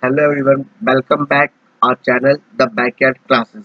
Hello everyone, welcome back our channel the backyard classes.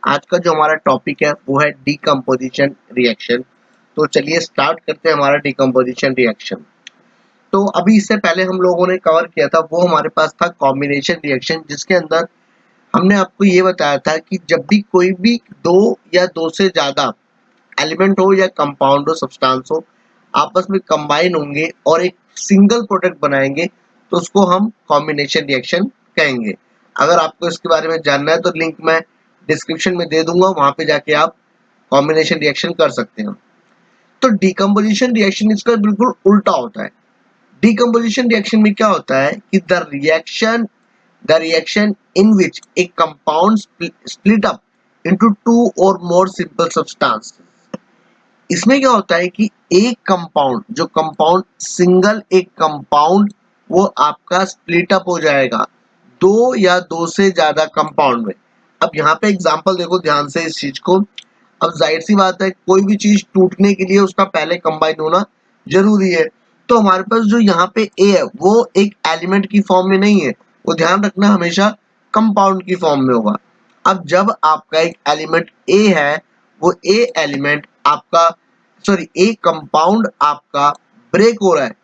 आज का जो हमारा टॉपिक है वो है डीकम्पोजिशन रिएक्शन। तो चलिए स्टार्ट करते हैं हमारा डीकम्पोजिशन रिएक्शन। तो अभी इससे पहले हम लोगों ने कवर किया था, वो हमारे पास था कॉम्बिनेशन रिएक्शन, जिसके अंदर हमने आपको ये बताया था कि जब भी कोई भी दो या दो से ज्यादा एलिमेंट हो या कंपाउंड हो, सब्सटेंस हो, आपस में कंबाइन होंगे और एक सिंगल प्रोडक्ट बनाएंगे तो उसको हम कॉम्बिनेशन रिएक्शन कहेंगे। अगर आपको इसके बारे में जानना है तो लिंक मैं डिस्क्रिप्शन में दे दूंगा, वहां पे जाके आप कॉम्बिनेशन रिएक्शन कर सकते हैं। तो डीकम्पोजिशन रिएक्शन इसका बिल्कुल उल्टा होता है। डीकम्पोजिशन रिएक्शन में क्या होता है कि the reaction in which A compound split up into two और मोर सिंपल सब्सटेंस। इसमें क्या होता है कि एक कंपाउंड, जो कंपाउंड सिंगल एक कंपाउंड, वो आपका स्प्लिट अप हो जाएगा दो या दो से ज्यादा कंपाउंड में। अब यहाँ पे एग्जांपल देखो ध्यान से इस चीज को। अब जाहिर सी बात है, कोई भी चीज टूटने के लिए उसका पहले कंबाइन होना जरूरी है। तो हमारे पास जो यहाँ पे ए है वो एक एलिमेंट की फॉर्म में नहीं है, वो ध्यान रखना हमेशा कंपाउंड की फॉर्म में होगा। अब जब आपका एक एलिमेंट ए है, वो ए एलिमेंट आपका, सॉरी, एक कंपाउंड आपका ब्रेक हो रहा है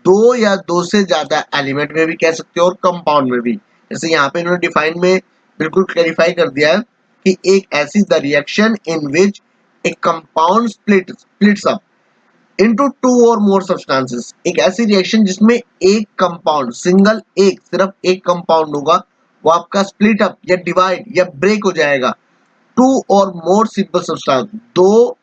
दो या दो से ज्यादा एलिमेंट में भी कह सकते हो और कंपाउंड में भी। जैसे यहाँ पे इन्होंने डिफाइन में बिल्कुल क्लैरिफाई कर दिया है कि एक ऐसी the reaction in which A compound splits up into two और मोर सब्सटेंसेस। एक ऐसी रिएक्शन जिसमें एक कंपाउंड, सिंगल एक, सिर्फ एक कंपाउंड होगा, वो आपका स्प्लिट अप या डिवाइड या ब्रेक हो जाएगा टू और मोर सिंपल सब्सटेंस, दो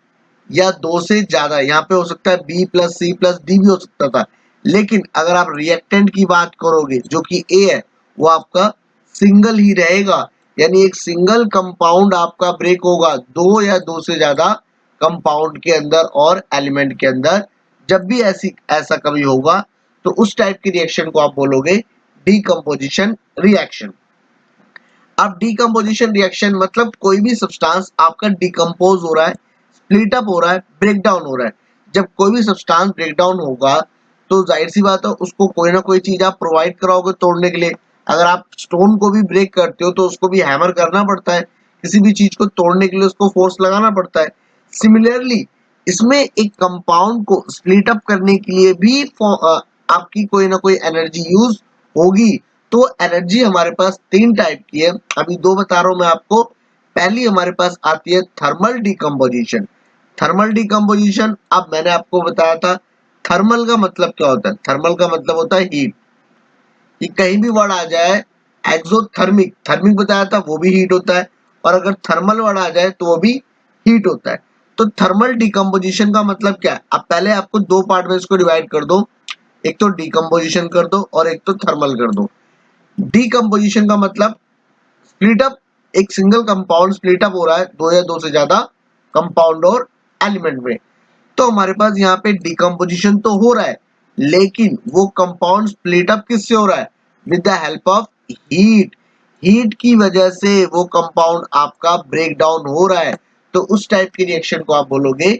या दो से ज्यादा। यहाँ पे हो सकता है B plus C plus D भी हो सकता था, लेकिन अगर आप रिएक्टेंट की बात करोगे जो कि ए है, वो आपका सिंगल ही रहेगा। यानी एक सिंगल कंपाउंड आपका ब्रेक होगा दो या दो से ज्यादा कंपाउंड के अंदर और एलिमेंट के अंदर। जब भी ऐसा कभी होगा तो उस टाइप की रिएक्शन को आप बोलोगे डीकम्पोजिशन रिएक्शन। अब डीकम्पोजिशन रिएक्शन मतलब कोई भी सब्सटेंस आपका डिकम्पोज हो रहा है, स्प्लिट अप हो रहा है, ब्रेक डाउन हो रहा है। जब कोई भी सब्सटेंस ब्रेक डाउन होगा तो जाहिर सी बात है उसको कोई ना कोई चीज आप प्रोवाइड कराओगे तोड़ने के लिए। अगर आप स्टोन को भी ब्रेक करते हो तो उसको भी हैमर करना पड़ता है, किसी भी चीज को तोड़ने के लिए उसको फोर्स लगाना पड़ता है। सिमिलरली इसमें एक कंपाउंड को स्प्लिट अप करने के लिए भी आपकी कोई ना कोई एनर्जी यूज होगी। तो एनर्जी हमारे पास तीन टाइप की है, अभी दो बता रहा हूं मैं आपको। पहली हमारे पास आती है थर्मल डिकम्पोजिशन। थर्मल डिकम्पोजिशन, अब मैंने आपको बताया था थर्मल का मतलब क्या होता है। थर्मल का मतलब होता है हीट। कि कहीं भी वर्ड आ जाए, एक्सोथर्मिक, थर्मिक बताया था वो भी हीट होता है, और अगर थर्मल वर्ड आ जाए तो वो भी हीट होता है। तो थर्मल डिकम्पोजिशन का मतलब क्या है, अब पहले आपको दो पार्ट में इसको डिवाइड कर दो, एक तो डिकम्पोजिशन कर दो और एक तो थर्मल कर दो। डीकम्पोजिशन का मतलब स्प्लिट अप, एक सिंगल कंपाउंड स्प्लिट अप हो रहा है दो या दो से ज्यादा कंपाउंड और एलिमेंट में। तो हमारे पास यहाँ पे डिकम्पोजिशन तो हो रहा है, लेकिन वो कंपाउंड स्प्लिट अप किससे हो रहा है, with the help of heat. Heat की वजह से वो कंपाउंड आपका ब्रेक डाउन हो रहा है। तो उस टाइप की रिएक्शन को आप बोलोगे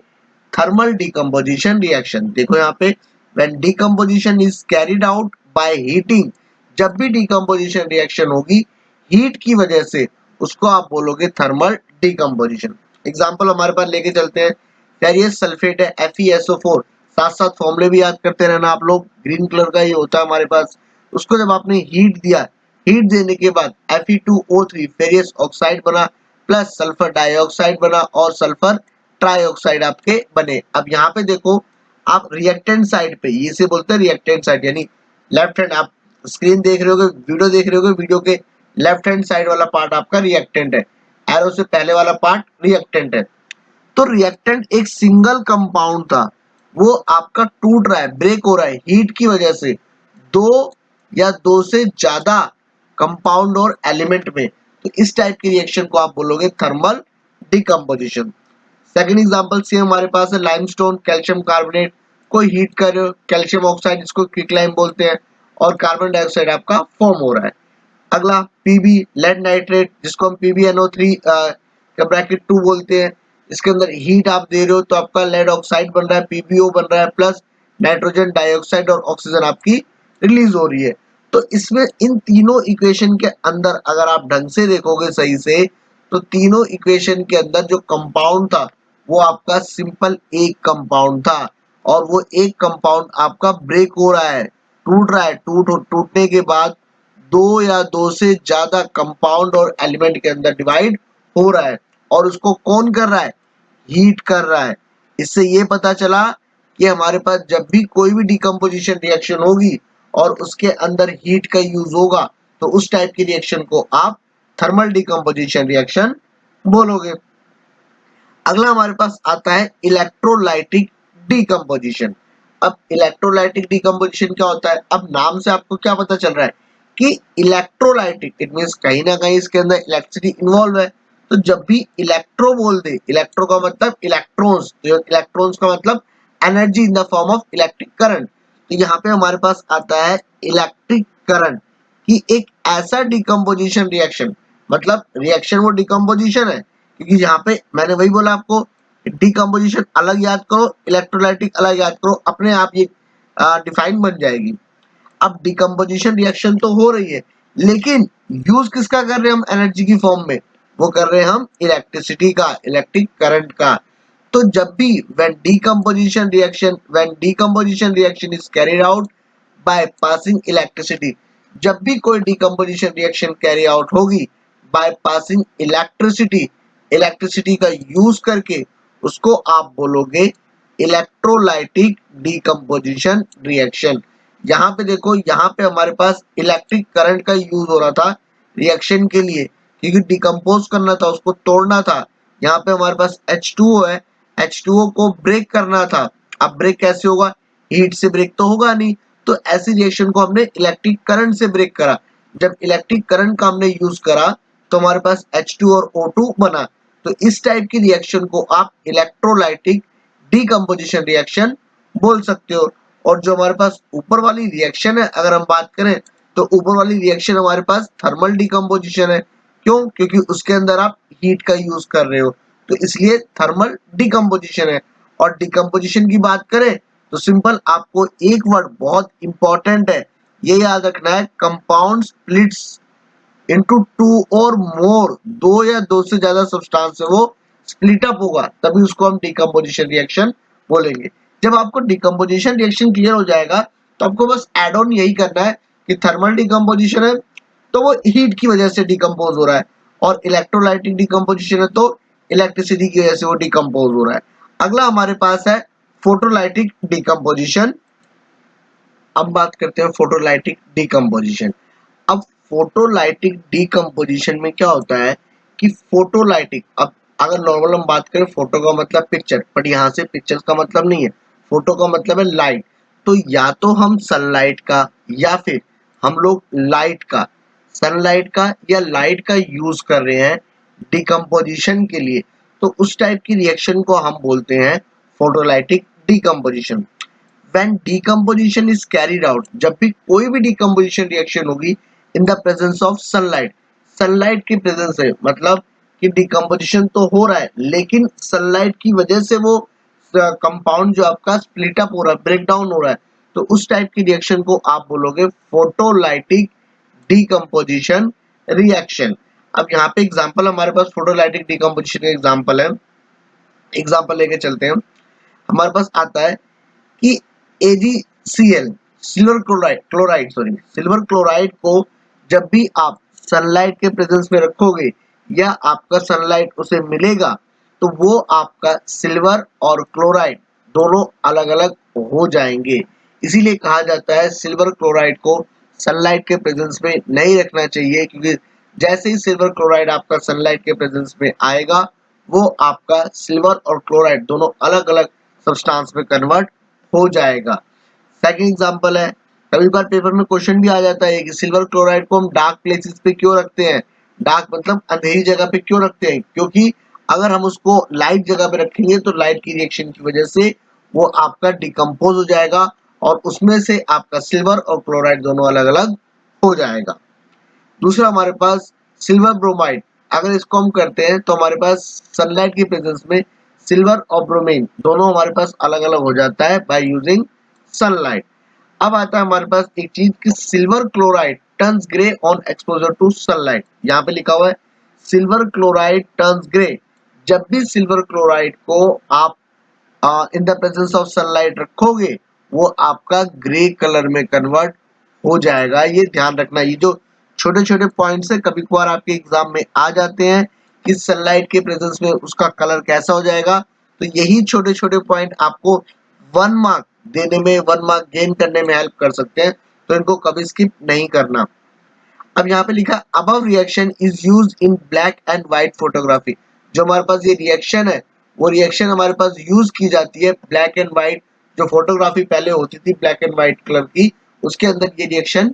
थर्मल डिकम्पोजिशन रिएक्शन। देखो यहाँ पे, when decomposition is carried out by heating, जब भी डिकम्पोजिशन रिएक्शन होगी हीट की वजह से, उसको आप बोलोगे थर्मल डिकम्पोजिशन। एग्जांपल हमारे पास लेके चलते हैं। फेरियस सल्फेट है FeSO4, साथ साथ फॉर्मूले भी याद करते रहना आप लोग, ग्रीन कलर का ही होता है हमारे पास। उसको जब आपने हीट दिया, हीट देने के बाद Fe2O3 फेरियस ऑक्साइड बना, प्लस सल्फर डाइऑक्साइड बना और सल्फर ट्राइऑक्साइड आपके बने। अब यहाँ पे देखो, आप रिएक्टेंट साइड पे, ये से बोलते हैं रिएक्टेंट साइड, यानी लेफ्ट हैंड, आप स्क्रीन देख रहे होगे, वीडियो देख रहे होगे, वीडियो के लेफ्ट हैंड साइड वाला पार्ट आपका रिएक्टेंट है, एरो से पहले वाला पार्ट रिएक्टेंट है। तो रिएक्टेंट एक सिंगल कंपाउंड था, वो आपका टूट रहा है, ब्रेक हो रहा है हीट की वजह से दो या दो से ज्यादा कंपाउंड और एलिमेंट में। तो इस टाइप की रिएक्शन को आप बोलोगे थर्मल डिकम्पोजिशन। सेकंड एग्जांपल से हमारे पास है लाइमस्टोन, कैल्शियम कार्बोनेट को हीट कर रहे हो, कैल्शियम ऑक्साइड जिसको क्विकलाइम बोलते हैं, और कार्बन डाइऑक्साइड आपका फॉर्म हो रहा है। अगला पीबी, लेड नाइट्रेट, जिसको हम PbNO3 का ब्रैकेट 2 बोलते हैं। इसके अंदर हीट आप दे रहे हो तो आपका लेड ऑक्साइड बन रहा है, PbO बन रहा है, प्लस नाइट्रोजन डाइऑक्साइड और ऑक्सीजन आपकी रिलीज हो रही है। तो इसमें इन तीनों इक्वेशन के अंदर अगर आप ढंग से देखोगे सही से, तो तीनों इक्वेशन के अंदर जो कंपाउंड था वो आपका सिंपल एक कंपाउंड था, और वो एक कंपाउंड आपका ब्रेक हो रहा है, टूट रहा है। टूटने के बाद दो या दो से ज्यादा कंपाउंड और एलिमेंट के अंदर डिवाइड हो रहा है, और उसको कौन कर रहा है? हीट कर रहा है। इससे ये पता चला कि हमारे पास जब भी कोई भी डिकम्पोजिशन रिएक्शन होगी और उसके अंदर हीट का यूज होगा, तो उस टाइप की रिएक्शन को आप थर्मल डिकम्पोजिशन रिएक्शन बोलोगे। अगला हमारे पास आता है इलेक्ट्रोलाइटिक डिकम्पोजिशन। अब इलेक्ट्रोलाइटिक डिकम्पोजिशन क्या होता है? अब नाम से आपको क्या पता चल रहा है कि इलेक्ट्रोलाइटिक, इट मींस कहीं ना कहीं इसके अंदर इलेक्ट्रिसिटी इन्वॉल्व है। तो जब भी इलेक्ट्रो बोल दे, इलेक्ट्रो का मतलब इलेक्ट्रॉन्स, तो इलेक्ट्रॉन्स का मतलब energy in the form of electric current. तो यहाँ पे हमारे पास आता है इलेक्ट्रिक करंट की एक ऐसा डिकम्पोजिशन रिएक्शन, मतलब रिएक्शन वो डिकम्पोजिशन है, क्योंकि यहाँ पे मैंने वही बोला आपको, डिकम्पोजिशन अलग याद करो, इलेक्ट्रोलाइटिक अलग याद करो, अपने आप ये डिफाइन बन जाएगी। अब डिकम्पोजिशन रिएक्शन तो हो रही है, लेकिन यूज किसका कर रहे हैं हम एनर्जी की फॉर्म में? वो कर रहे हैं हम इलेक्ट्रिसिटी का, इलेक्ट्रिक करंट का। तो जब भी when decomposition reaction is carried out by passing electricity, जब भी कोई decomposition reaction carry out होगी by passing electricity, इलेक्ट्रिसिटी का यूज करके, उसको आप बोलोगे इलेक्ट्रोलाइटिक डिकम्पोजिशन रिएक्शन। यहाँ पे देखो, यहाँ पे हमारे पास इलेक्ट्रिक करंट का यूज हो रहा था रिएक्शन के लिए, क्योंकि डिकम्पोज करना था, उसको तोड़ना था। यहाँ पे हमारे पास H2O है, H2O को ब्रेक करना था। अब ब्रेक कैसे होगा? हीट से ब्रेक तो होगा नहीं, तो ऐसी रिएक्शन को हमने इलेक्ट्रिक करंट से ब्रेक करा। जब इलेक्ट्रिक करंट का हमने यूज करा तो हमारे पास H2 और O2 बना। तो इस टाइप की रिएक्शन को आप इलेक्ट्रोलाइटिक डिकम्पोजिशन रिएक्शन बोल सकते हो। और जो हमारे पास ऊपर वाली रिएक्शन है, अगर हम बात करें, तो ऊपर वाली रिएक्शन हमारे पास थर्मल डिकम्पोजिशन है। क्यों? क्योंकि उसके अंदर आप हीट का यूज कर रहे हो, तो इसलिए थर्मल डिकम्पोजिशन है। और डिकम्पोजिशन की बात करें तो सिंपल आपको एक वर्ड बहुत इंपॉर्टेंट है, ये याद रखना है, कंपाउंड स्प्लिट्स इनटू टू और मोर, दो या दो से ज्यादा सब्सटेंस है वो स्प्लिट अप होगा, तभी उसको हम डिकम्पोजिशन रिएक्शन बोलेंगे। जब आपको डिकम्पोजिशन रिएक्शन क्लियर हो जाएगा, तो आपको बस एड ऑन यही करना है कि थर्मल डिकम्पोजिशन है तो वो हीट की वजह से डिकम्पोज हो रहा है, और इलेक्ट्रोलाइटिक डिकम्पोजिशन है तो इलेक्ट्रिसिटी की वजह से वो डिकम्पोज हो रहा है। अगला हमारे पास है फोटोलाइटिक डिकम्पोजिशन। अब बात करते हैं फोटोलाइटिक डिकम्पोजिशन। अब फोटोलाइटिक डिकम्पोजिशन में क्या होता है कि फोटोलाइटिक, अब अगर नॉर्मल हम बात करें, फोटो का मतलब पिक्चर, बट यहाँ से पिक्चर का मतलब नहीं है, फोटो का मतलब है लाइट। तो या तो हम सनलाइट का या फिर हम लोग लाइट का, सनलाइट का या लाइट का यूज कर रहे हैं डिकम्पोजिशन के लिए, तो उस टाइप की रिएक्शन को हम बोलते हैं photolytic decomposition. when decomposition is carried out, जब भी कोई भी decomposition reaction होगी in the presence of sunlight, sunlight की presence है, मतलब कि decomposition तो हो रहा है, लेकिन sunlight की वजह से वो कंपाउंड जो आपका स्प्लिट अप हो रहा है, ब्रेक डाउन हो रहा है, तो उस टाइप की रिएक्शन को आप बोलोगे फोटोलाइटिक डिकम्पोजिशन रिएक्शन। अब यहाँ पे एग्जांपल, हमारे पास फोटोलाइटिक डिकम्पोजिशन का एग्जांपल है, एग्जांपल लेके चलते हैं। हमारे पास आता है कि AgCl, सिल्वर क्लोराइड को जब भी आप सनलाइट के प्रेजेंस में रखोगे या आपका सनलाइट उसे मिलेगा, तो वो आपका सिल्वर और क्लोराइड दोनों अलग अलग हो जाएंगे। इसीलिए कहा जाता है सिल्वर क्लोराइड को सनलाइट के प्रेजेंस में नहीं रखना चाहिए, क्योंकि जैसे ही सिल्वर क्लोराइड आपका सनलाइट के प्रेजेंस में आएगा, वो आपका सिल्वर और क्लोराइड दोनों अलग अलग सब्सटेंस में कन्वर्ट हो जाएगा। सेकंड एग्जांपल है, कभी बार पेपर में क्वेश्चन भी आ जाता है कि सिल्वर क्लोराइड को हम डार्क प्लेसेस पे क्यों रखते हैं? डार्क मतलब अंधेरी जगह पे क्यों रखते हैं? क्योंकि अगर हम उसको लाइट जगह पे रखेंगे तो लाइट की रिएक्शन की वजह से वो आपका डिकम्पोज हो जाएगा, और उसमें से आपका सिल्वर और क्लोराइड दोनों अलग अलग हो जाएगा। दूसरा हमारे पास सिल्वर ब्रोमाइड, अगर इसको हम करते हैं तो हमारे पास सनलाइट की प्रेजेंस में सिल्वर और ब्रोमीन दोनों हमारे पास अलग अलग हो जाता है बाय यूजिंग सनलाइट। अब आता है हमारे पास एक चीज कि silver chloride turns grey on exposure to sunlight. यहाँ पे लिखा हुआ है सिल्वर क्लोराइड टर्न्स ग्रे। जब भी सिल्वर क्लोराइड को आप in the presence of sunlight रखोगे वो आपका ग्रे कलर में कन्वर्ट हो जाएगा। ये ध्यान रखना, ये जो छोटे छोटे पॉइंट्स है कभी कभार आपके एग्जाम में आ जाते हैं कि सनलाइट के प्रेजेंस में उसका कलर कैसा हो जाएगा। तो यही छोटे छोटे पॉइंट आपको 1 मार्क देने में, 1 मार्क गेन करने में हेल्प कर सकते हैं, तो इनको कभी स्किप नहीं करना। अब यहाँ पे लिखा above reaction is use in black and white photography. जो हमारे पास ये रिएक्शन है वो रिएक्शन हमारे पास यूज की जाती है ब्लैक एंड व्हाइट, जो फोटोग्राफी पहले होती थी ब्लैक एंड व्हाइट कलर की, उसके अंदर ये रिएक्शन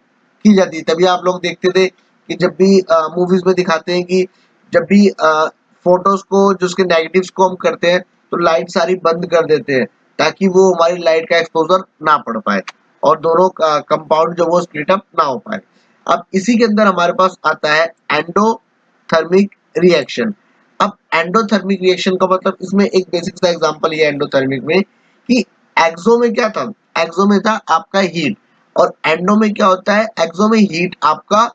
की जाती है। तभी आप लोग देखते थे कि जब भी मूवीज में दिखाते हैं कि जब भी फोटोज को जो उसके नेगेटिव्स को हम करते हैं तो लाइट सारी बंद कर देते हैं ताकि वो हमारी लाइट का एक्सपोजर ना पड़ पाए और दोनों कंपाउंड जो वो स्प्लिट अप ना हो पाए। अब इसी के अंदर हमारे पास आता है एंडोथर्मिक रिएक्शन। अब एंडोथर्मिक रिएक्शन का मतलब इसमें एक बेसिक सा एग्जांपल ये एंडोथर्मिक में कि एक्सो में क्या था, एक्सो में था आपका हीट और एंडो में क्या होता है, एक्सो में हीट आपका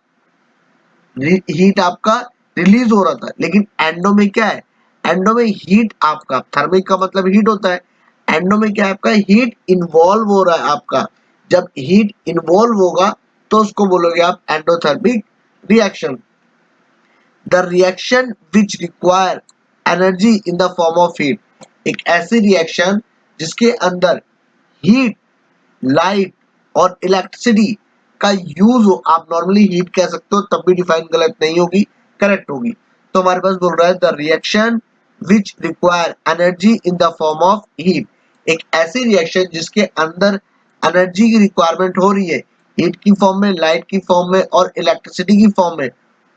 रिलीज हो रहा था, लेकिन एंडो में क्या है, एंडो में हीट आपका, थर्मिक का मतलब हीट होता है, एंडो में क्या है आपका हीट इन्वॉल्व हो रहा है आपका। जब हीट इन्वॉल्व होगा तो उसको बोलोगे आप endothermic reaction. The reaction which require energy in the form of heat, एक ऐसी रिएक्शन जिसके अंदर हीट, लाइट और इलेक्ट्रिसिटी का यूज हो। आप नॉर्मली हीट कह सकते हो तब भी डिफाइन गलत नहीं होगी, करेक्ट होगी। तो हमारे पास बोल रहा है the reaction which require energy in the form of heat, एक ऐसी रिएक्शन जिसके अंदर एनर्जी की रिक्वायरमेंट हो रही है हीट की फॉर्म में, लाइट की फॉर्म में और इलेक्ट्रिसिटी की फॉर्म में,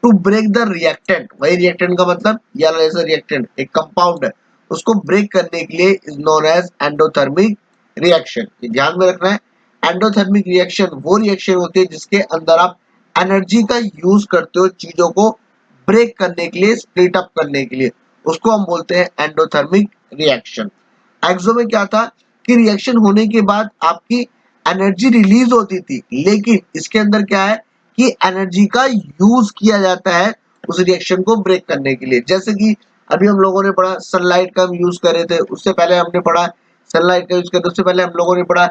टू ब्रेक द रिएक्टेंट। वही रिएक्टेंट का मतलब ये जैसा रिएक्टेंट एक कंपाउंड है उसको ब्रेक करने के लिए is known as endothermic reaction. ध्यान में रखना है एंडोथर्मिक रिएक्शन वो रिएक्शन होती है जिसके अंदर आप एनर्जी का यूज करते हो चीजों को ब्रेक करने के लिए, स्प्लिट अप करने के लिए, उसको हम बोलते हैं एंडोथर्मिक रिएक्शन। एक्सो में क्या था कि रिएक्शन होने के बाद आपकी एनर्जी रिलीज होती थी, लेकिन इसके अंदर क्या है कि एनर्जी का यूज किया जाता है उस रिएक्शन को ब्रेक करने के लिए। जैसे कि अभी हम लोगों ने पढ़ा सनलाइट का हम यूज कर रहे थे, उससे पहले हमने पढ़ा सनलाइट का यूज कर, उससे पहले हम लोगों ने पढ़ा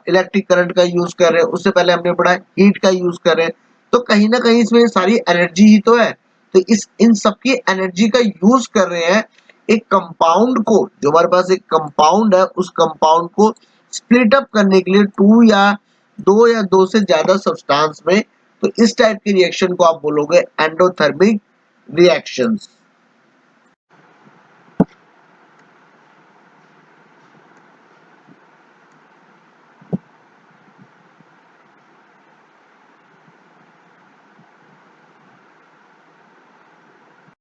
इलेक्ट्रिक करंट का यूज कर रहे हैं, उससे पहले हमने पढ़ा हीट का यूज कर रहे हैं। तो कहीं ना कहीं इसमें सारी एनर्जी ही तो है, तो इस इन सबकी एनर्जी का यूज कर रहे हैं एक कंपाउंड को, जो हमारे पास एक कंपाउंड है उस कंपाउंड को स्प्लिट अप करने के लिए दो या दो से ज्यादा सब्सटेंस में। तो इस टाइप के रिएक्शन को आप बोलोगे एंडोथर्मिक रिएक्शंस।